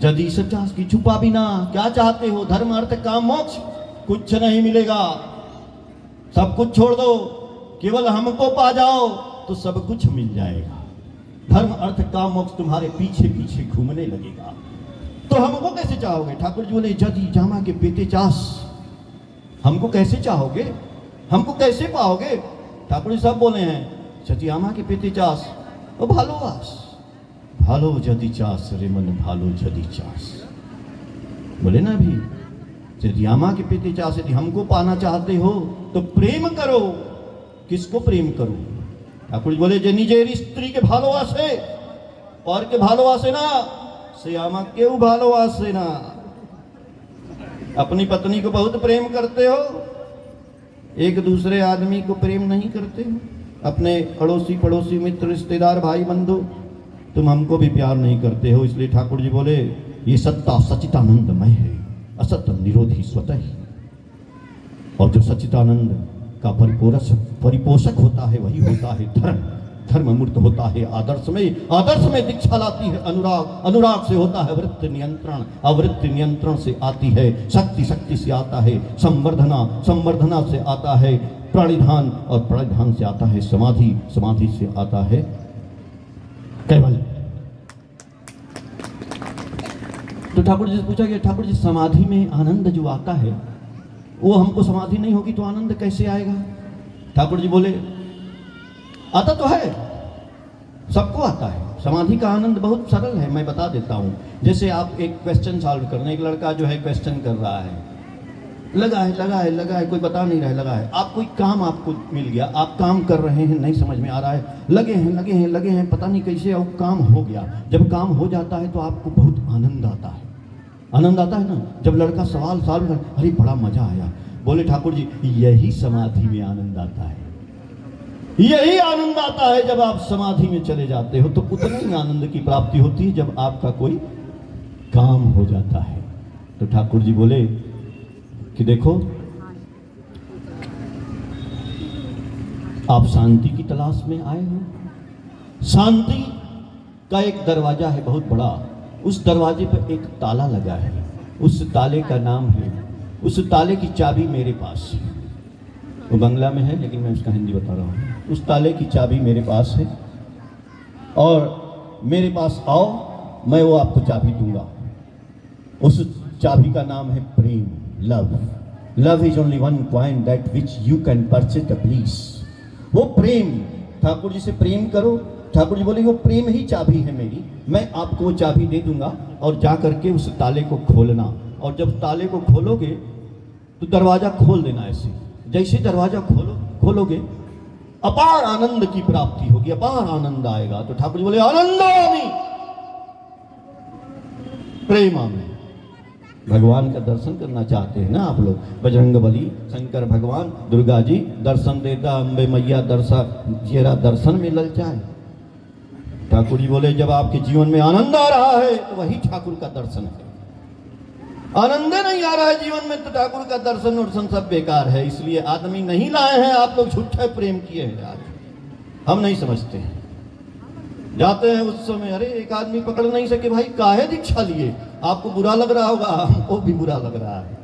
यदि सच्चा की छुपा भी ना, क्या चाहते हो? धर्म अर्थ काम मोक्ष, कुछ नहीं मिलेगा। सब कुछ छोड़ दो, केवल हमको पा जाओ तो सब कुछ मिल जाएगा। धर्म अर्थ काम मोक्ष तुम्हारे पीछे पीछे घूमने लगेगा। तो हमको कैसे चाहोगे? ठाकुर जी बोले, जदि जामा के पेटे चास, हमको कैसे चाहोगे? हमको कैसे पाओगे? ठाकुर जी सब बोले हैं, जदि आमा के पेटे चास, ओ भालोवास, भालो जदि चास रे मन, भालो जदि चास। बोले ना अभी, यदि आमा के पेटे चास, यदि हमको पाना चाहते हो तो प्रेम करो। किसको प्रेम करो? ठाकुर जी बोले, जे निजेर स्त्री के भालोवासे, और के भालोवासे ना, से आमा क्यों भालोवासे ना। अपनी पत्नी को बहुत प्रेम करते हो, एक दूसरे आदमी को प्रेम नहीं करते हो। अपने अड़ोसी पड़ोसी मित्र रिश्तेदार भाई बंधु, तुम हमको भी प्यार नहीं करते हो। इसलिए ठाकुर जी बोले, ये सत्ता सच्चिदानंदमय है, असत्य निरोधी स्वतः ही। और जो सच्चिदानंद का परिपोषक होता है वही होता है धर्म। धर्म मूर्त होता है आदर्श में, आदर्श में दीक्षा लाती है अनुराग, अनुराग से होता है वृत्ति नियंत्रण, अवृत्ति नियंत्रण से आती है शक्ति, शक्ति से आता है संवर्धना, संवर्धना से आता है प्रणिधान, और प्रणिधान से आता है समाधि, समाधि से आता है कैवल्य। तो ठाकुर जी से पूछा गया, ठाकुर जी समाधि में आनंद जो आता है, वो हमको समाधि नहीं होगी तो आनंद कैसे आएगा? ठाकुर जी बोले, आता तो है, सबको आता है। समाधि का आनंद बहुत सरल है, मैं बता देता हूँ। जैसे आप एक क्वेश्चन सॉल्व करना, एक लड़का जो है क्वेश्चन कर रहा है, लगा है, कोई बता नहीं रहा है, लगा है। आप कोई काम आपको मिल गया, आप काम कर रहे हैं, नहीं समझ में आ रहा है, लगे हैं, पता नहीं कैसे, और काम हो गया। जब काम हो जाता है तो आपको बहुत आनंद आता है, आनंद आता है ना। जब लड़का सवाल सॉल्व कर, अरे बड़ा मजा आया। बोले ठाकुर जी, यही समाधि में आनंद आता है, यही आनंद आता है। जब आप समाधि में चले जाते हो तो उतने ही आनंद की प्राप्ति होती है जब आपका कोई काम हो जाता है। तो ठाकुर जी बोले कि देखो, आप शांति की तलाश में आए हो, शांति का एक दरवाजा है बहुत बड़ा, उस दरवाजे पर एक ताला लगा है, उस ताले का नाम है, उस ताले की चाबी मेरे पास है। वो बंगला में है लेकिन मैं उसका हिंदी बता रहा हूँ। उस ताले की चाबी मेरे पास है, और मेरे पास आओ, मैं वो आपको चाबी दूंगा। उस चाबी का नाम है प्रेम, love. Love is only one point that which you can purchase the please. वो प्रेम, ठाकुर जी से प्रेम करो। ठाकुर जी बोले, वो प्रेम ही चाबी है मेरी, मैं आपको वो चाबी दे दूंगा, और जा करके उस ताले को खोलना। और जब ताले को खोलोगे तो दरवाजा खोल देना ऐसे। जैसे दरवाजा खोलोगे अपार आनंद की प्राप्ति होगी, अपार आनंद आएगा। तो ठाकुर जी बोले, आनंदामि प्रेमामि। भगवान का दर्शन करना चाहते हैं ना आप लोग? बजरंगबली, शंकर भगवान, दुर्गा जी दर्शन देता, अम्बे मैया दर्शन, जरा दर्शन में लग जाए। ठाकुर जी बोले, जब आपके जीवन में आनंद आ रहा है तो वही ठाकुर का दर्शन है। आनंद नहीं आ रहा है जीवन में तो ठाकुर का दर्शन वर्शन सब बेकार है। इसलिए आदमी नहीं लाए हैं, आप लोग झूठे प्रेम किए हैं। आज हम नहीं समझते हैं, जाते हैं उस समय, अरे एक आदमी पकड़ नहीं सके, भाई काहे दीक्षा लिए? आपको बुरा लग रहा होगा, हमको भी बुरा लग रहा है।